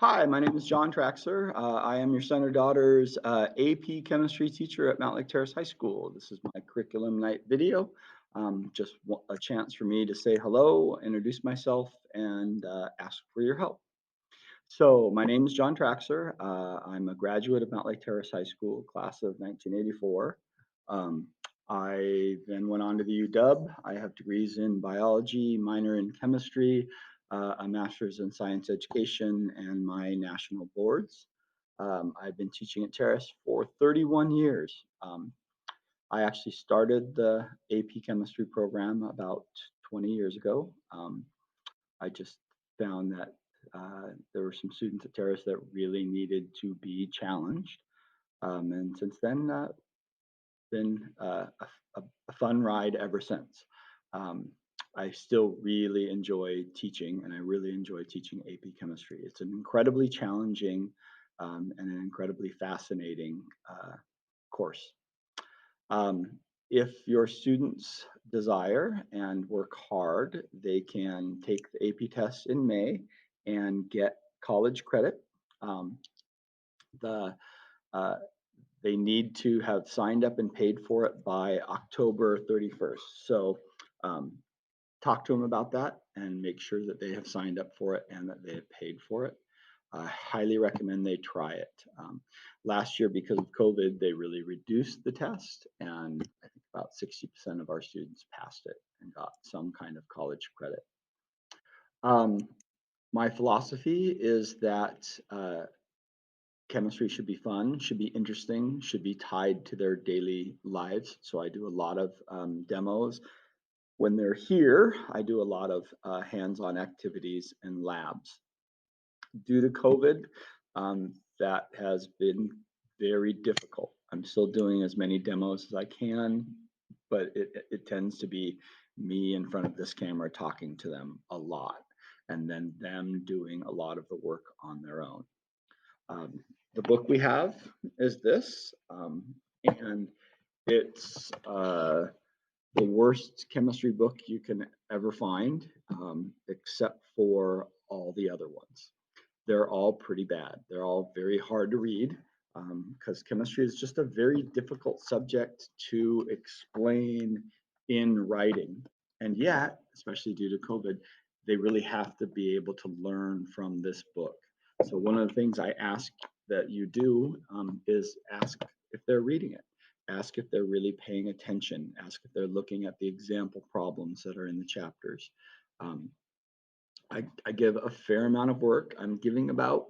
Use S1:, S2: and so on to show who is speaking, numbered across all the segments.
S1: Hi, my name is John Traxler. I am your son or daughter's AP chemistry teacher at Mount Lake Terrace High School. This is my curriculum night video. A chance for me to say hello, introduce myself, and ask for your help. So, my name is John Traxler. I'm a graduate of Mount Lake Terrace High School, class of 1984. Um, I then went on to the UW. I have degrees in biology, minor in chemistry, a master's in science education, and my national boards. I've been teaching at Terrace for 31 years. I actually started the AP chemistry program about 20 years ago. I just found that there were some students at Terrace that really needed to be challenged. And since then, been a fun ride ever since. Um, I still really enjoy teaching, and I really enjoy teaching AP chemistry. It's an incredibly challenging and an incredibly fascinating course. If your students desire and work hard, they can take the AP test in May and get college credit. Um, the uh, they need to have signed up and paid for it by October 31st. So um, talk to them about that and make sure that they have signed up for it and that they have paid for it. I highly recommend they try it. Last year, because of COVID, they really reduced the test, and I think about 60% of our students passed it and got some kind of college credit. Um, my philosophy is that chemistry should be fun, should be interesting, should be tied to their daily lives. So I do a lot of demos. When they're here, I do a lot of hands-on activities and labs. Due to COVID, that has been very difficult. I'm still doing as many demos as I can, but it tends to be me in front of this camera talking to them a lot, and then them doing a lot of the work on their own. Um, the book we have is this, and it's the worst chemistry book you can ever find, except for all the other ones. They're all pretty bad. They're all very hard to read because chemistry is just a very difficult subject to explain in writing. And yet, especially due to COVID, they really have to be able to learn from this book. So, one of the things I ask that you do is ask if they're reading it. Ask if they're really paying attention. Ask if they're looking at the example problems that are in the chapters. Um, I give a fair amount of work. I'm giving about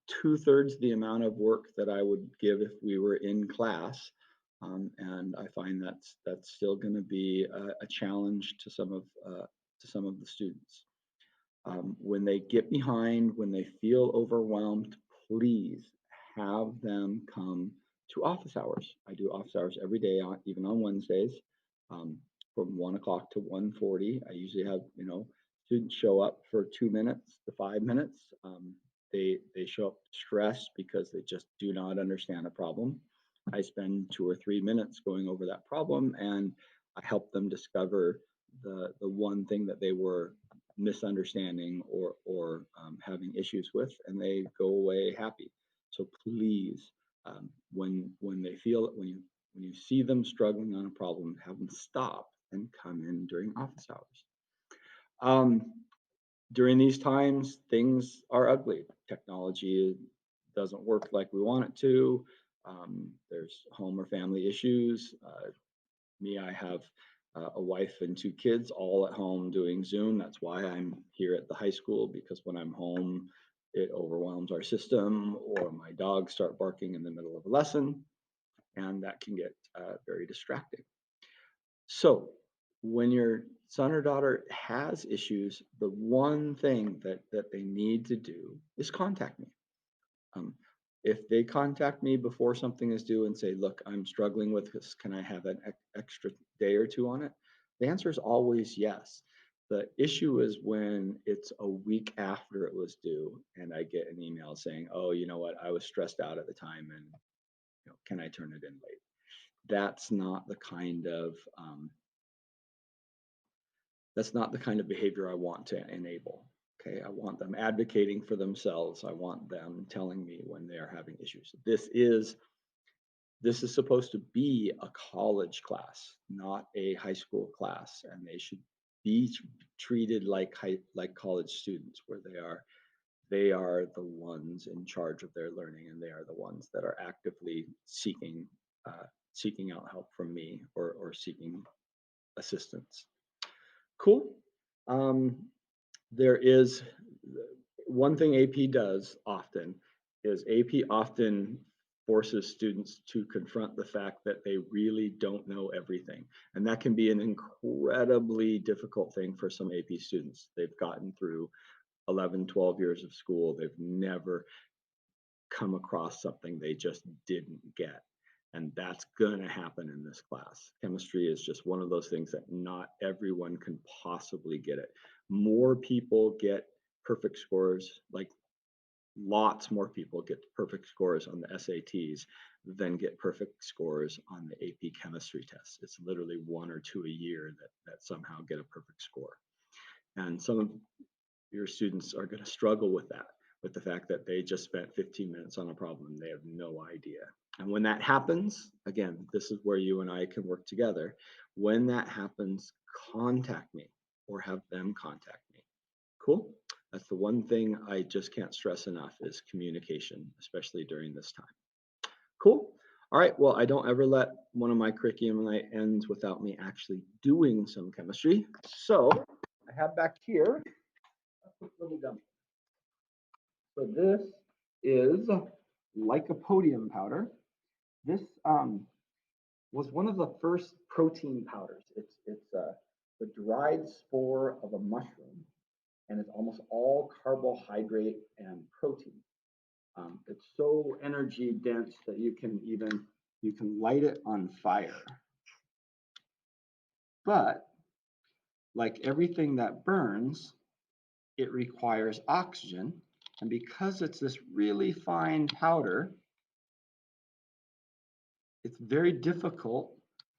S1: two-thirds the amount of work that I would give if we were in class. And I find that's still going to be a challenge to some of the students. When they get behind, when they feel overwhelmed, please have them come to office hours. I do office hours every day, even on Wednesdays, um, from 1 o'clock to 1:40. I usually have students show up for 2 minutes to 5 minutes. They show up stressed because they just do not understand a problem. I spend 2 or 3 minutes going over that problem, and I help them discover the one thing that they were misunderstanding or having issues with, and they go away happy. So please, when they feel when you see them struggling on a problem, have them stop and come in during office hours. Um, During these times, things are ugly. Technology doesn't work like we want it to. There's home or family issues. I have a wife and two kids all at home doing Zoom. That's why I'm here at the high school, because when I'm home, it overwhelms our system, or my dogs start barking in the middle of a lesson, and that can get very distracting. So, when your son or daughter has issues, the one thing that they need to do is contact me. Um, if they contact me before something is due and say, "Look, I'm struggling with this. Can I have an extra day or two on it?" The answer is always yes. The issue is when it's a week after it was due and I get an email saying, "Oh, you know what? I was stressed out at the time, and can I turn it in late?" That's not the kind of behavior I want to enable. Okay, I want them advocating for themselves. I want them telling me when they are having issues. This is supposed to be a college class, not a high school class, and they should be treated like college students, where they are the ones in charge of their learning, and they are the ones that are actively seeking out help from me, or seeking assistance. Cool. Um, there is one thing AP does often is AP often forces students to confront the fact that they really don't know everything. And that can be an incredibly difficult thing for some AP students. They've gotten through 11, 12 years of school. They've never come across something they just didn't get. And that's going to happen in this class. Chemistry is just one of those things that not everyone can possibly get it. More people get perfect scores, like lots more people get perfect scores on the SATs than get perfect scores on the AP chemistry test. It's literally one or two a year that somehow get a perfect score. And some of your students are going to struggle with that, with the fact that they just spent 15 minutes on a problem. They have no idea. And when that happens, again, this is where you and I can work together. When that happens, contact me or have them contact me. Cool? That's the one thing I just can't stress enough is communication, especially during this time. Cool? All right, well, I don't ever let one of my curriculum night ends without me actually doing some chemistry. So I have back here a quick little dummy. So this is lycopodium powder. This was one of the first protein powders. It's the dried spore of a mushroom, and it's almost all carbohydrate and protein. It's so energy dense that you can light it on fire. But like everything that burns, it requires oxygen. And because it's this really fine powder, it's very difficult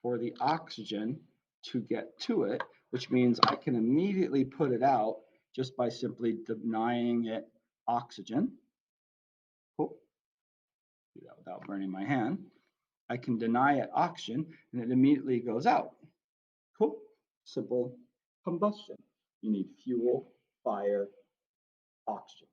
S1: for the oxygen to get to it, which means I can immediately put it out just by simply denying it oxygen. Cool. Do that without burning my hand. I can deny it oxygen and it immediately goes out. Cool. Simple combustion. You need fuel, fire, oxygen.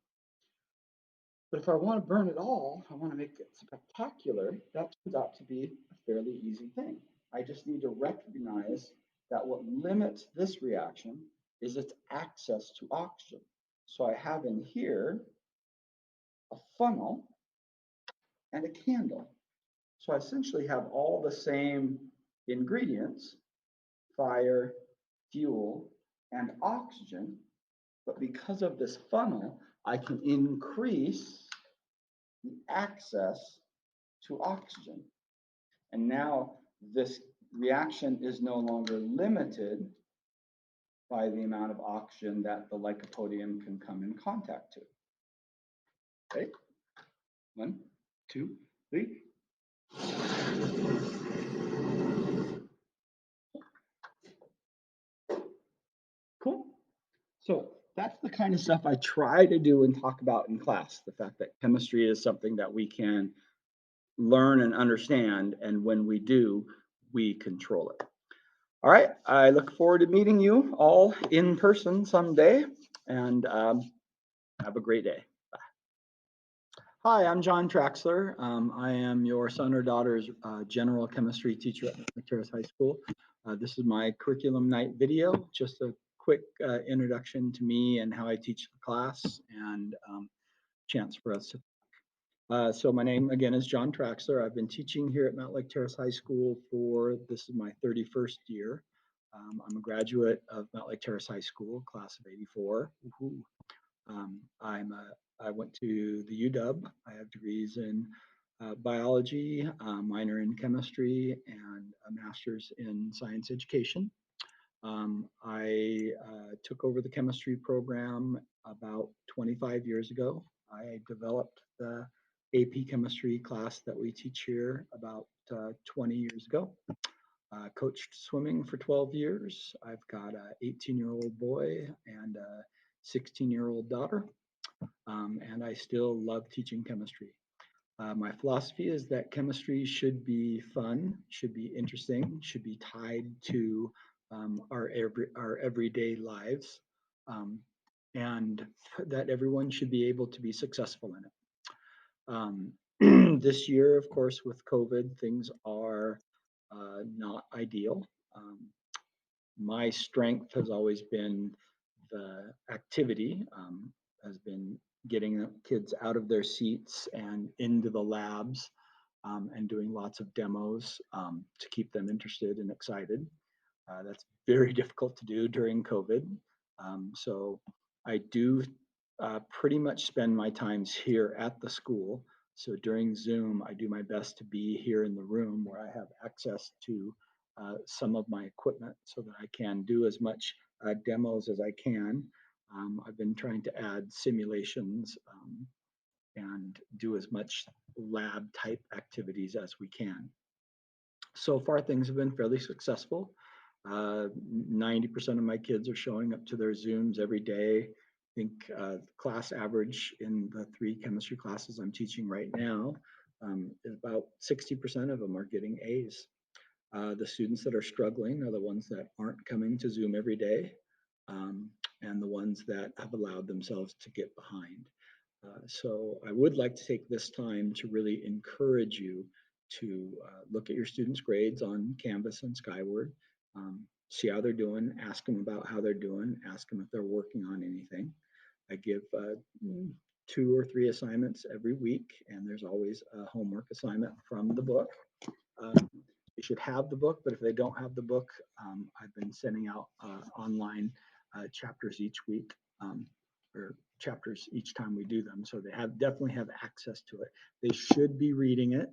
S1: But if I want to burn it all, I want to make it spectacular, that turns out to be a fairly easy thing. I just need to recognize that what limits this reaction is its access to oxygen. So I have in here a funnel and a candle. So I essentially have all the same ingredients, fire, fuel, and oxygen, but because of this funnel, I can increase the access to oxygen. And now this reaction is no longer limited by the amount of oxygen that the lycopodium can come in contact to. Okay, 1, 2, 3. Cool. So that's the kind of stuff I try to do and talk about in class. The fact that chemistry is something that we can learn and understand, and when we do, we control it. All right, I look forward to meeting you all in person someday, and have a great day. Bye. Hi, I'm John Traxler. I am your son or daughter's general chemistry teacher at McTerrace High School. This is my curriculum night video, just a quick introduction to me and how I teach the class, and chance for us to so my name again is John Traxler. I've been teaching here at Mountlake Terrace High School this is my 31st year. I'm a graduate of Mountlake Terrace High School, class of '84. I went to the UW. I have degrees in biology, minor in chemistry, and a master's in science education. I took over the chemistry program about 25 years ago. I developed the AP chemistry class that we teach here about 20 years ago. Coached swimming for 12 years. I've got an 18-year-old boy and a 16-year-old daughter, and I still love teaching chemistry. My philosophy is that chemistry should be fun, should be interesting, should be tied to our everyday lives, um, and that everyone should be able to be successful in it. This year, of course, with COVID, things are not ideal. Um, my strength has always been the activity, has been getting the kids out of their seats and into the labs, and doing lots of demos, to keep them interested and excited. That's very difficult to do during COVID. So I do pretty much spend my times here at the school. So during Zoom, I do my best to be here in the room where I have access to some of my equipment so that I can do as much demos as I can. I've been trying to add simulations, and do as much lab type activities as we can. So far, things have been fairly successful. 90% of my kids are showing up to their Zooms every day. I think class average in the 3 chemistry classes I'm teaching right now is about 60% of them are getting A's. The students that are struggling are the ones that aren't coming to Zoom every day, and the ones that have allowed themselves to get behind. So I would like to take this time to really encourage you to look at your students' grades on Canvas and Skyward, see how they're doing, ask them about how they're doing, ask them if they're working on anything. I give 2 or 3 assignments every week, and there's always a homework assignment from the book. They should have the book, but if they don't have the book, I've been sending out online chapters each week, or chapters each time we do them. So they definitely have access to it. They should be reading it.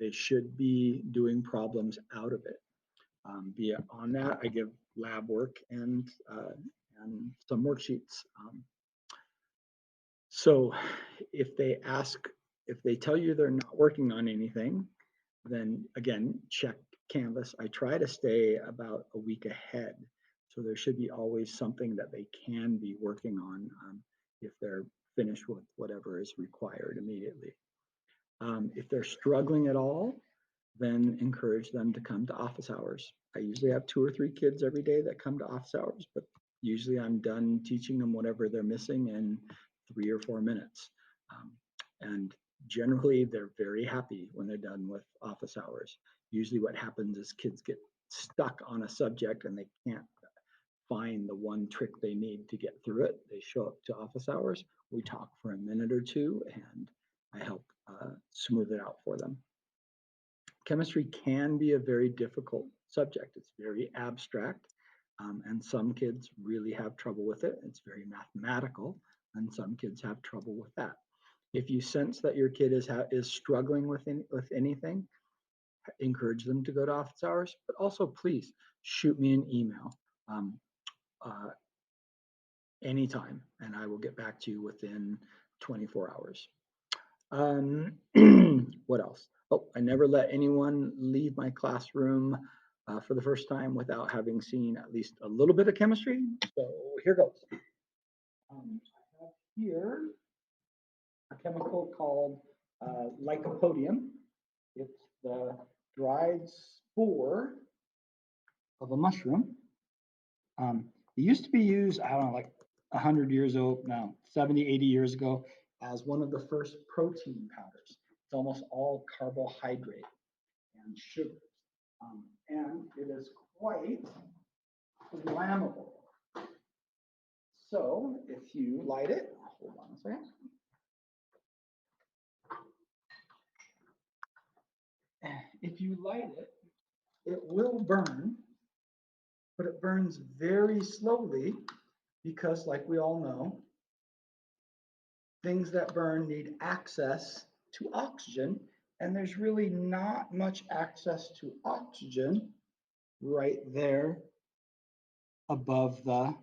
S1: They should be doing problems out of it. Beyond that, I give lab work and some worksheets. So if they tell you they're not working on anything, then again, check Canvas. I try to stay about a week ahead. So there should be always something that they can be working on, if they're finished with whatever is required immediately. If they're struggling at all, then encourage them to come to office hours. I usually have 2 or 3 kids every day that come to office hours, but usually I'm done teaching them whatever they're missing in 3 or 4 minutes. And generally, they're very happy when they're done with office hours. Usually what happens is kids get stuck on a subject and they can't find the one trick they need to get through it. They show up to office hours, we talk for a minute or two, and I help smooth it out for them. Chemistry can be a very difficult subject. It's very abstract, and some kids really have trouble with it. It's very mathematical, and some kids have trouble with that. If you sense that your kid is struggling with anything, encourage them to go to office hours. But also, please shoot me an email uh, anytime, and I will get back to you within 24 hours. What else? Oh, I never let anyone leave my classroom for the first time without having seen at least a little bit of chemistry. So here goes. I have here a chemical called lycopodium. It's the dried spore of a mushroom. It used to be used, I don't know, like 100 years ago, no, 70, 80 years ago, as one of the first protein powders. It's almost all carbohydrate and sugars. And it is quite flammable. So if you light it, hold on a second. If you light it, it will burn, but it burns very slowly because, like we all know, things that burn need access to oxygen, and there's really not much access to oxygen right there above the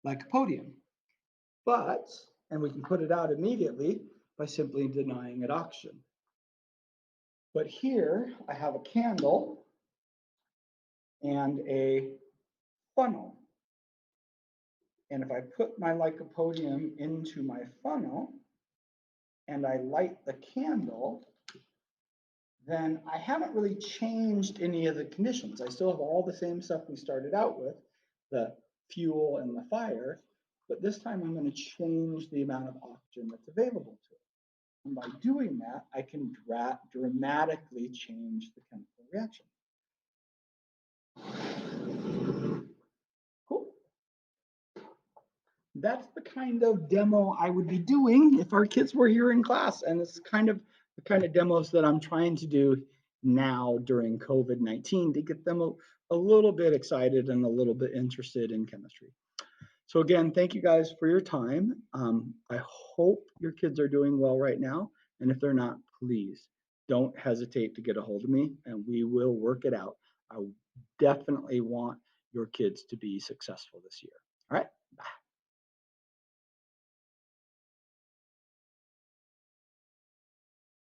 S1: lycopodium. But, and we can put it out immediately by simply denying it oxygen. But here I have a candle and a funnel. And if I put my lycopodium into my funnel and I light the candle, then I haven't really changed any of the conditions. I still have all the same stuff we started out with, the fuel and the fire, but this time I'm going to change the amount of oxygen that's available to it. And by doing that, I can dramatically change the chemical reaction. Cool. That's the kind of demo I would be doing if our kids were here in class. And it's kind of the kind of demos that I'm trying to do now during COVID-19 to get them a little bit excited and a little bit interested in chemistry. So again, thank you guys for your time. I hope your kids are doing well right now. And if they're not, please don't hesitate to get a hold of me and we will work it out. I definitely want your kids to be successful this year. All right.